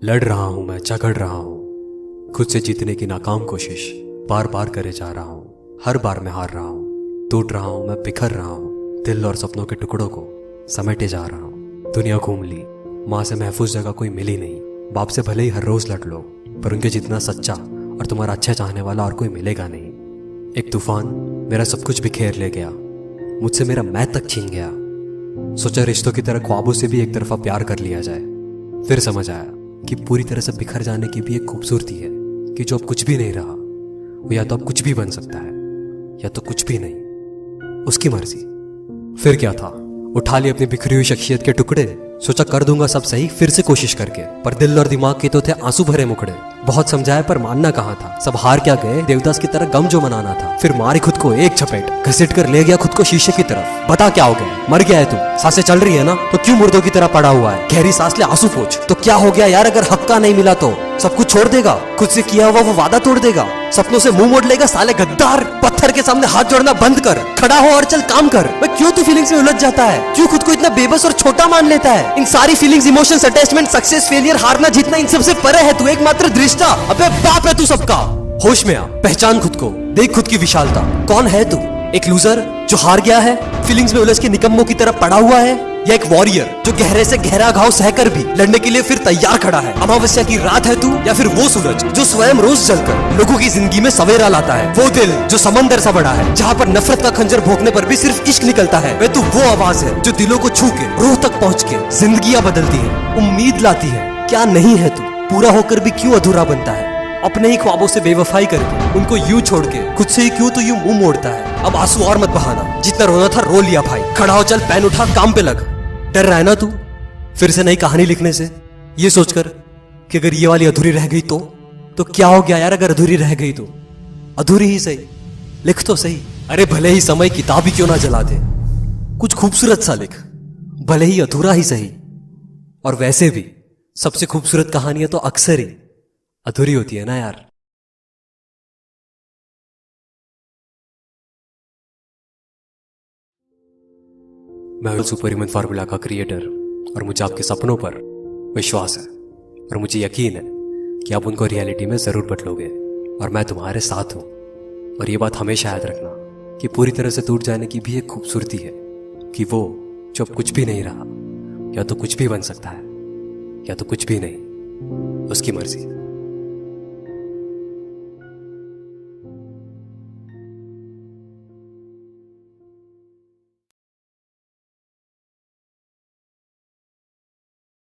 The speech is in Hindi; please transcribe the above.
लड़ रहा हूं मैं, झगड़ रहा हूं खुद से जीतने की नाकाम कोशिश बार बार करे जा रहा हूं। हर बार मैं हार रहा हूं, टूट रहा हूं मैं, बिखर रहा हूं। दिल और सपनों के टुकड़ों को समेटे जा रहा हूं। दुनिया घूम ली, माँ से महफूज जगह कोई मिली नहीं। बाप से भले ही हर रोज लड़ लो, पर उनके जितना सच्चा और तुम्हारा अच्छा चाहने वाला और कोई मिलेगा नहीं। एक तूफान मेरा सब कुछ बिखेर ले गया, मुझसे मेरा मैं तक छीन गया। सोचा रिश्तों की तरह ख्वाबों से भी एक तरफा प्यार कर लिया जाए। फिर समझ आया कि पूरी तरह से बिखर जाने की भी एक खूबसूरती है, कि जो अब कुछ भी नहीं रहा वो या तो अब कुछ भी बन सकता है या तो कुछ भी नहीं, उसकी मर्जी। फिर क्या था, उठा ली अपनी बिखरी हुई शख्सियत के टुकड़े, सोचा कर दूंगा सब सही फिर से कोशिश करके। पर दिल और दिमाग के तो थे आंसू भरे मुखड़े। बहुत समझाया पर मानना कहाँ था, सब हार क्या गए, देवदास की तरह गम जो मनाना था। फिर मारी खुद को एक चपेट, घसीट कर ले गया खुद को शीशे की तरफ। बता क्या हो गया, मर गया है तू? सांसें चल रही है ना, तो क्यों मुर्दों की तरह पड़ा हुआ है? गहरी सांस ले, आंसू पोंछ। तो क्या हो गया यार, अगर हक का नहीं मिला तो सब कुछ छोड़ देगा? खुद से किया हुआ वो वादा तोड़ देगा? सपनों से मुंह मोड़ लेगा? साले गद्दार, पत्थर के सामने हाथ जोड़ना बंद कर, खड़ा हो और चल काम कर। मैं क्यों तू फीलिंग्स में उलझ जाता है? क्यों खुद को इतना बेबस और छोटा मान लेता है? इन सारी feelings, emotions, attachment, success, failure, हारना जीतना, इन सबसे परे है तू एकमात्र दृष्टा। अबे बाप है तू सबका। होश में आ, पहचान खुद को, देख खुद की विशालता। कौन है तू? एक लूजर जो हार गया है, फीलिंग्स में उलझ के निकम्मों की तरह पड़ा हुआ है, या एक वॉरियर जो गहरे से गहरा घाव सहकर भी लड़ने के लिए फिर तैयार खड़ा है? अमावस्या की रात है तू, या फिर वो सूरज जो स्वयं रोज जलकर लोगों की जिंदगी में सवेरा लाता है? वो दिल जो समंदर सा बड़ा है, जहाँ पर नफरत का खंजर भोंकने पर भी सिर्फ इश्क निकलता है? वे तू वो आवाज है जो दिलों को छू के रूह तक पहुँच के जिंदगियां बदलती है, उम्मीद लाती है। क्या नहीं है तू? पूरा होकर भी क्यों अधूरा बनता है? अपने ही ख्वाबों से बेवफाई करके उनको यूं छोड़ के खुद से ही क्यों तो यूं मुंह मोड़ता है? अब आंसू और मत बहाना, जितना रोना था रो लिया भाई। खड़ा हो, चल, पेन उठा, काम पे लग। डर रहा है ना तू फिर से नई कहानी लिखने से, ये सोचकर कि अगर ये वाली अधूरी रह गई तो क्या हो गया यार, अगर अधूरी रह गई तो अधूरी ही सही, लिख तो सही। अरे भले ही समय किताब ही क्यों ना जला दे, कुछ खूबसूरत सा लिख, भले ही अधूरा ही सही। और वैसे भी सबसे खूबसूरत कहानियां तो अक्सर ही अधूरी होती है ना यार। मैं हूं सुपर ह्यूमन फार्मूला का क्रिएटर, और मुझे आपके सपनों पर विश्वास है, और मुझे यकीन है कि आप उनको रियलिटी में जरूर बदलोगे, और मैं तुम्हारे साथ हूं। और ये बात हमेशा याद रखना कि पूरी तरह से टूट जाने की भी एक खूबसूरती है, कि वो जो अब कुछ भी नहीं रहा या तो कुछ भी बन सकता है या तो कुछ भी नहीं, उसकी मर्जी।